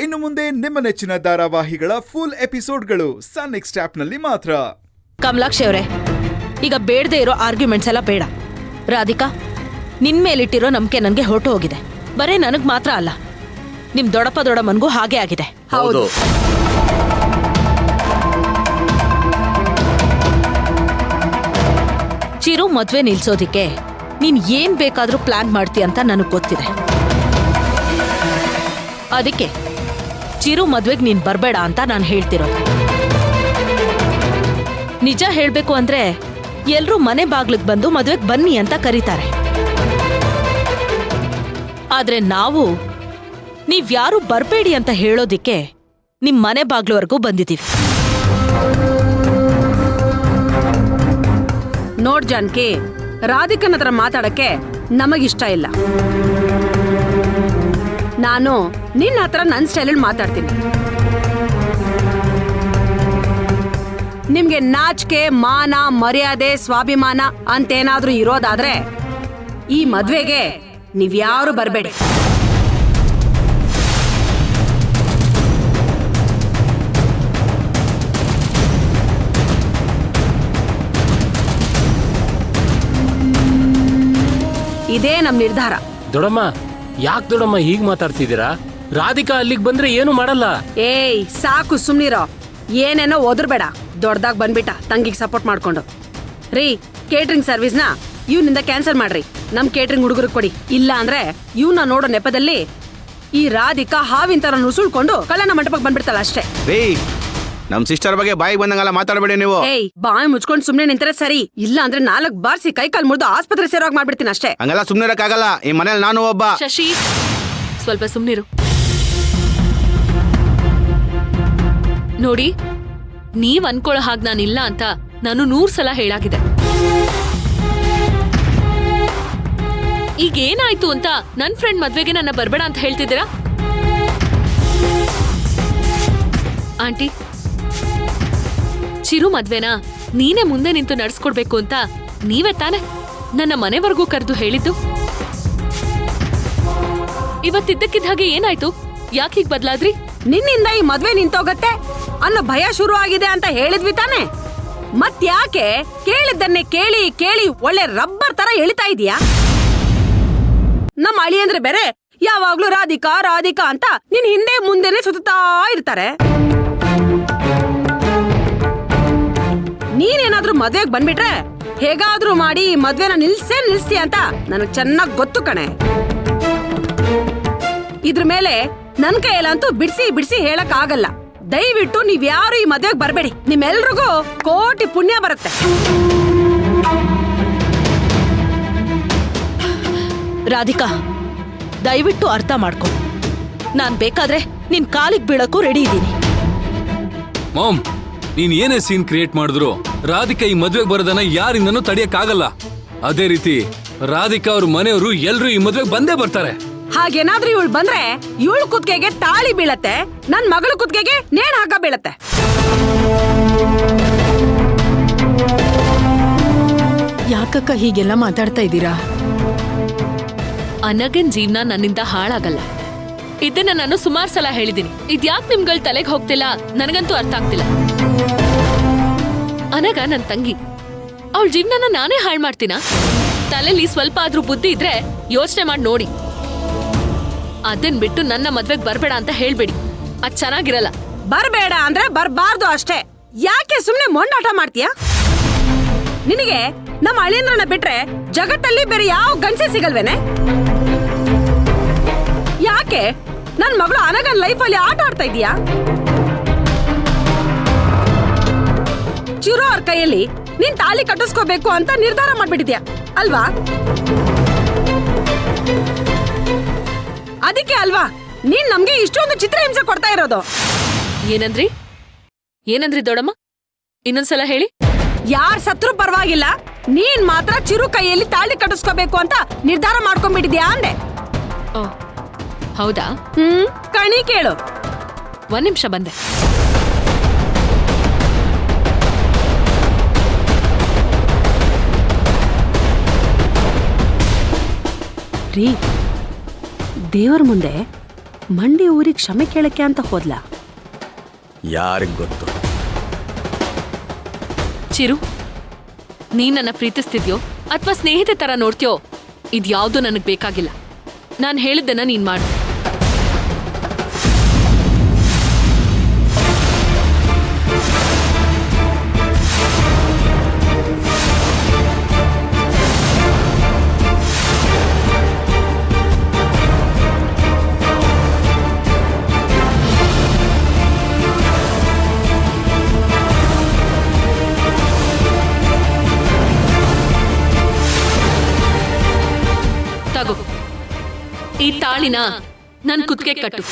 ಇನ್ನು ಮುಂದೆ ನಿಮ್ಮ ನೆಚ್ಚಿನ ಧಾರಾವಾಹಿಗಳ ಫುಲ್ ಎಪಿಸೋಡ್ಗಳು ಸನ್ ನೆಕ್ಸ್ಟ್ ಆಪ್ನಲ್ಲಿ ಮಾತ್ರ. ಕಮಲಾಕ್ಷಿ ಅವರೇ, ಈಗ ಬೇಡದೆ ಇರೋ ಆರ್ಗ್ಯುಮೆಂಟ್ಸ್ ಎಲ್ಲ ಬೇಡ. ರಾಧಿಕಾ, ನಿನ್ ಮೇಲಿಟ್ಟಿರೋ ನಂಬಿಕೆ ನನಗೆ ಹೊರಟು ಹೋಗಿದೆ. ಬರೇ ನನಗ್ ಮಾತ್ರ ಅಲ್ಲ, ನಿಮ್ ದೊಡ್ಡಮ್ಮನ್ಗೂ ಹಾಗೆ ಆಗಿದೆ. ಹೌದು. ಚಿರು ಮದ್ವೆ ನಿಲ್ಸೋದಿಕ್ಕೆ ನೀನ್ ಏನ್ ಬೇಕಾದ್ರೂ ಪ್ಲಾನ್ ಮಾಡ್ತೀಯ ಅಂತ ನನಗ್ ಗೊತ್ತಿದೆ. ಅದಕ್ಕೆ ಚಿರು ಮದ್ವೆಗ್ ನೀನ್ ಬರ್ಬೇಡ ಅಂತ ನಾನು ಹೇಳ್ತಿರೋದು. ನಿಜ ಹೇಳ್ಬೇಕು ಅಂದ್ರೆ ಎಲ್ರೂ ಮನೆ ಬಾಗ್ಲಿಗ್ ಬಂದು ಮದ್ವೆಗ್ ಬನ್ನಿ ಅಂತ ಕರೀತಾರೆ. ಆದ್ರೆ ನಾವು ನೀವ್ಯಾರು ಬರ್ಬೇಡಿ ಅಂತ ಹೇಳೋದಿಕ್ಕೆ ನಿಮ್ ಮನೆ ಬಾಗ್ಲವರೆಗೂ ಬಂದಿದ್ದೀವಿ. ನೋಡ್ ಜಾನ್ಕಿ, ರಾಧಿಕನ ಹತ್ರ ಮಾತಾಡಕ್ಕೆ ನಮಗಿಷ್ಟ ಇಲ್ಲ. ನಾನು ನಿನ್ನ ಹತ್ರ ನನ್ನ ಸ್ಟೈಲಲ್ಲಿ ಮಾತಾಡ್ತೀನಿ. ನಿಮ್ಗೆ ನಾಚಿಕೆ, ಮಾನ, ಮರ್ಯಾದೆ, ಸ್ವಾಭಿಮಾನ ಅಂತೇನಾದ್ರೂ ಇರೋದಾದ್ರೆ ಈ ಮದ್ವೆಗೆ ನೀವ್ಯಾರು ಬರ್ಬೇಡಿ. ಇದೇ ನಮ್ ನಿರ್ಧಾರ. ದೊಡಮ್ಮ, ಯಾಕೆ ದೊಡಮ್ಮ ಹೀಗ್ ಮಾತಾಡ್ತಿದ್ದೀರಾ? ರಾಧಿಕಾ ಅಲ್ಲಿಗೆ ಬಂದ್ರೆ ಏನು ಮಾಡಲ್ಲ. ಏಯ್ ಸಾಕು, ಸುಮ್ನಿರೋ. ಏನೇನೋ ಓದ್ರಬೇಡ. ದೊಡ್ಡದಾಗ ಬಂದ್ಬಿಟ್ಟ ತಂಗಿಗೆ ಸಪೋರ್ಟ್ ಮಾಡ್ಕೊಂಡು. ರೀ, ಕೇಟರಿಂಗ್ ಸರ್ವಿಸ್ನ ಇವ್ನಿಂದ ಕ್ಯಾನ್ಸಲ್ ಮಾಡ್ರಿ. ನಮ್ ಕೇಟರಿಂಗ್ ಹುಡುಗರಿಗೆ ಕೊಡಿ. ಇಲ್ಲ ಅಂದ್ರೆ ಇವ್ನ ನೋಡೋ ನೆಪದಲ್ಲಿ ಈ ರಾಧಿಕಾ ಹಾವಿನ ತರ ನುಸುಳ್ಕೊಂಡು ಕಲ್ಯಾಣ ಮಂಟಪಕ್ಕೆ ಬಂದ್ಬಿಡ್ತಲ್ಲ ಅಷ್ಟೇ. ನಮ್ ಸಿಸ್ಟರ್ ಬಗ್ಗೆ ಬಾಯಿಗೆ ಬಂದಂಗೆಲ್ಲ ಮಾತಾಡಬೇಡಿ ನೀವು. ಏಯ್, ಬಾಯಿ ಮುಚ್ಕೊಂಡು ಸುಮ್ನೆ ನಿಂತರೆ ಸರಿ. ಇಲ್ಲ ಅಂದ್ರೆ 4 ಬಾರ್ಸಿ ಕೈ ಕಾಲ್ ಮುರಿದು ಆಸ್ಪತ್ರೆ ಸೇರೋಗ್ ಮಾಡ್ಬಿಡ್ತೀನಿ ಅಷ್ಟೇ. ಹಂಗೆಲ್ಲ ಸುಮ್ನೆ ಇರಕ್ಕಾಗಲ್ಲ. ಈ ಮನೇಲಿ ನಾನು ಒಬ್ಬ. ಶಶಿ, ಸ್ವಲ್ಪ ಸುಮ್ನಿರು. ನೋಡಿ, ನೀವ್ ಅನ್ಕೊಳ್ಳೋ ಹಾಗೆ ನಾನಿಲ್ಲ ಅಂತ ನಾನು 100 ಸಲ ಹೇಳಾಗಿದೆ. ಈಗ ಏನಾಯ್ತು ಅಂತ ನನ್ ಫ್ರೆಂಡ್ ಮದ್ವೆಗೆ ನನ್ನ ಬರ್ಬೇಡ ಅಂತ ಹೇಳ್ತಿದ್ದೀರಾ? ಆಂಟಿ, ಚಿರು ಮದ್ವೆನ ನೀನೇ ಮುಂದೆ ನಿಂತು ನಡ್ಸ್ಕೊಡ್ಬೇಕು ಅಂತ ನೀವೇ ತಾನೆ ನನ್ನ ಮನೆವರೆಗೂ ಕರೆದು ಹೇಳಿದ್ದು. ಇವತ್ತಿದ್ದಕ್ಕಿದ್ದ ಹಾಗೆ ಏನಾಯ್ತು? ಯಾಕೆ ಹೀಗ್ ಬದ್ಲಾದ್ರಿ? ನಿನ್ನಿಂದ ಈ ಮದ್ವೆ ನಿಂತೋಗತ್ತೆ ಅನ್ನೋ ಭಯ ಶುರು ಆಗಿದೆ ಅಂತ ಹೇಳಿದ್ವಿ ತಾನೆ. ಮತ್ಯಾಕೆ ಕೇಳಿದ್ದನ್ನೇ ಕೇಳಿ ಕೇಳಿ ಒಳ್ಳೆ ರಬ್ಬರ್ ತರ ಎಳಿತಾ ಇದೀಯಾ? ನಮ್ಮ ಅಳಿಯಂದ್ರೆ ಬೇರೆ ಯಾವಾಗ್ಲೂ ರಾಧಿಕಾ ರಾಧಿಕಾ ಅಂತ ನಿನ್ ಹಿಂದೆ ಮುಂದೆನೆ ಸುತ್ತಾ ಇರ್ತಾರೆ. ನೀನೇನಾದ್ರೂ ಮದ್ವೆಗ್ ಬಂದ್ಬಿಟ್ರೆ ಹೇಗಾದ್ರೂ ಮಾಡಿ ಈ ಮದ್ವೆನ ನಿಲ್ಸಿ ಅಂತ ನನಗ್ ಚೆನ್ನಾಗ್ ಗೊತ್ತು ಕಣೆ. ಇದ್ರ ಮೇಲೆ ನನ್ ಕೈಯಲ್ಲಂತೂ ಬಿಡ್ಸಿ ಹೇಳಕ್ ಆಗಲ್ಲ. ದಯವಿಟ್ಟು ನೀವ್ಯಾರು ಈ ಮದ್ವೆಗ್ ಬರ್ಬೇಡಿ. ನಿಮ್ಮೆಲ್ರಿಗೂ ಕೋಟಿ ಪುಣ್ಯ ಬರುತ್ತೆ. ರಾಧಿಕಾ, ದಯವಿಟ್ಟು ಅರ್ಥ ಮಾಡ್ಕೊ. ನಾನ್ ಬೇಕಾದ್ರೆ ನಿನ್ ಕಾಲಿಗೆ ಬೀಳಕ್ಕೂ ರೆಡಿ ಇದ್ದೀನಿ. ಮಾಮ್, ನೀನ್ ಏನೇ ಸೀನ್ ಕ್ರಿಯೇಟ್ ಮಾಡಿದ್ರು ರಾಧಿಕಾ ಈ ಮದ್ವೆಗೆ ಬರೋದನ್ನ ಯಾರಿಂದನೂ ತಡೆಯಕ್ಕಾಗಲ್ಲ. ಅದೇ ರೀತಿ ರಾಧಿಕಾ ಅವ್ರ ಮನೆಯವರು ಎಲ್ರು ಈ ಮದ್ವೆಗೆ ಬಂದೇ ಬರ್ತಾರೆ. ಹಾಗೇನಾದ್ರೂ ಇವಳು ಬಂದ್ರೆ ಇವಳು ಕುತ್ತಿಗೆಗೆ ತಾಳಿ ಬೀಳತ್ತೆ, ನನ್ ಮಗಳ ಕುತ್ತಿಗೆಗೆ ನೇಣ್ ಹಾಕ ಬೀಳತ್ತೆ. ಯಾಕಕ್ಕ ಹೀಗೆಲ್ಲ ಮಾತಾಡ್ತಾ ಇದ್ದೀರಾ? ಅನಗನ್ ಜೀವನ ನನ್ನಿಂದ ಹಾಳಾಗಲ್ಲ. ಇದನ್ನ ನಾನು ಸುಮಾರು ಸಲ ಹೇಳಿದ್ದೀನಿ. ಇದ್ಯಾಕ್ ನಿಮ್ಗಳ ತಲೆಗೆ ಹೋಗ್ತಿಲ್ಲ ನನಗಂತೂ ಅರ್ಥ ಆಗ್ತಿಲ್ಲ. ಅನಗ ನನ್ ತಂಗಿ, ಅವಳ ಜೀವನನ ನಾನೇ ಹಾಳು ಮಾಡ್ತೀನ? ತಲೆಲಿ ಸ್ವಲ್ಪ ಆದ್ರೂ ಬುದ್ಧಿ ಇದ್ರೆ ಯೋಚನೆ ಮಾಡಿ ನೋಡಿ. ಅದನ್ ಬಿಟ್ಟು ನನ್ನ ಮದ್ವೆಗ್ ಬರ್ಬೇಡ ಅಂತ ಹೇಳ್ಬೇಡಿ, ಅದ್ ಚೆನ್ನಾಗಿರಲ್ಲ. ಬರ್ಬೇಡ ಅಂದ್ರೆ ಬರ್ಬಾರ್ದು ಅಷ್ಟೇ. ಯಾಕೆ ಸುಮ್ನೆ ಮೊಂಡಾಟ ಮಾಡ್ತೀಯ? ನಿನಗೆ ನಮ್ಮ ಅಳಿಯಂದ್ರನ್ನ ಬಿಟ್ರೆ ಜಗತ್ತಲ್ಲಿ ಬೇರೆ ಯಾವ ಗಂಡಸೆ ಸಿಗಲ್ವೇನೆ? ಯಾಕೆ ನನ್ ಮಗಳು ಅನಗನ್ ಲೈಫಲ್ಲಿ ಆಟ ಆಡ್ತಾ ಇದೀಯಾ? ಚಿರೋ ಅವ್ರ ಕೈಯಲ್ಲಿ ನೀನ್ ತಾಳಿ ಕಟ್ಟಿಸ್ಕೋಬೇಕು ಅಂತ ನಿರ್ಧಾರ ಮಾಡ್ಬಿಟ್ಟಿದ್ಯಾ ಅಲ್ವಾ? ಅದಕ್ಕೆ ಅಲ್ವಾ ನೀನ್ ನಮ್ಗೆ ಇಷ್ಟೊಂದು ಚಿತ್ರಹಿಂಸೆ ಕೊಡ್ತಾ ಇರೋದು. ಏನಂದ್ರಿ ದೊಡಮ್ಮ? ಇನ್ನೊಂದ್ಸಲ ಹೇಳಿ. ಯಾರ್ ಸತ್ರು ಪರವಾಗಿಲ್ಲ, ನೀನ್ ಮಾತ್ರ ಚಿರು ಕೈಯಲ್ಲಿ ತಾಳಿ ಕಟ್ಟಿಸ್ಕೋಬೇಕು ಅಂತ ನಿರ್ಧಾರ ಮಾಡ್ಕೊಂಡ್ಬಿಟ್ಟಿದ್ಯಾ ಅಂದೆ. ಓ ಹೌದಾ? ಕಣಿ ಕೇಳು. 1 ನಿಮಿಷ ಬಂದೆ. ರೀ, ದೇವರ ಮುಂದೆ ಮಂಡಿ ಊರಿಗೆ ಕ್ಷಮೆ ಕೇಳಕ್ಕೆ ಅಂತ ಹೋದ್ಲಾ? ಯಾರಿಗ್ ಗೊತ್ತು? ಚಿರು, ನೀನ್ ನನ್ನ ಪ್ರೀತಿಸ್ತಿದ್ಯೋ ಅಥವಾ ಸ್ನೇಹಿತೆ ತರ ನೋಡ್ತೀಯೋ ಇದ್ಯಾವುದೂ ನನಗ್ ಬೇಕಾಗಿಲ್ಲ. ನಾನು ಹೇಳಿದ್ದನ್ನ ನೀನ್ ಮಾಡು. ತಗೋ, ಈ ತಾಳಿನ ನನ್ ಕುತ್ತಿಗೆ ಕಟ್ಟು.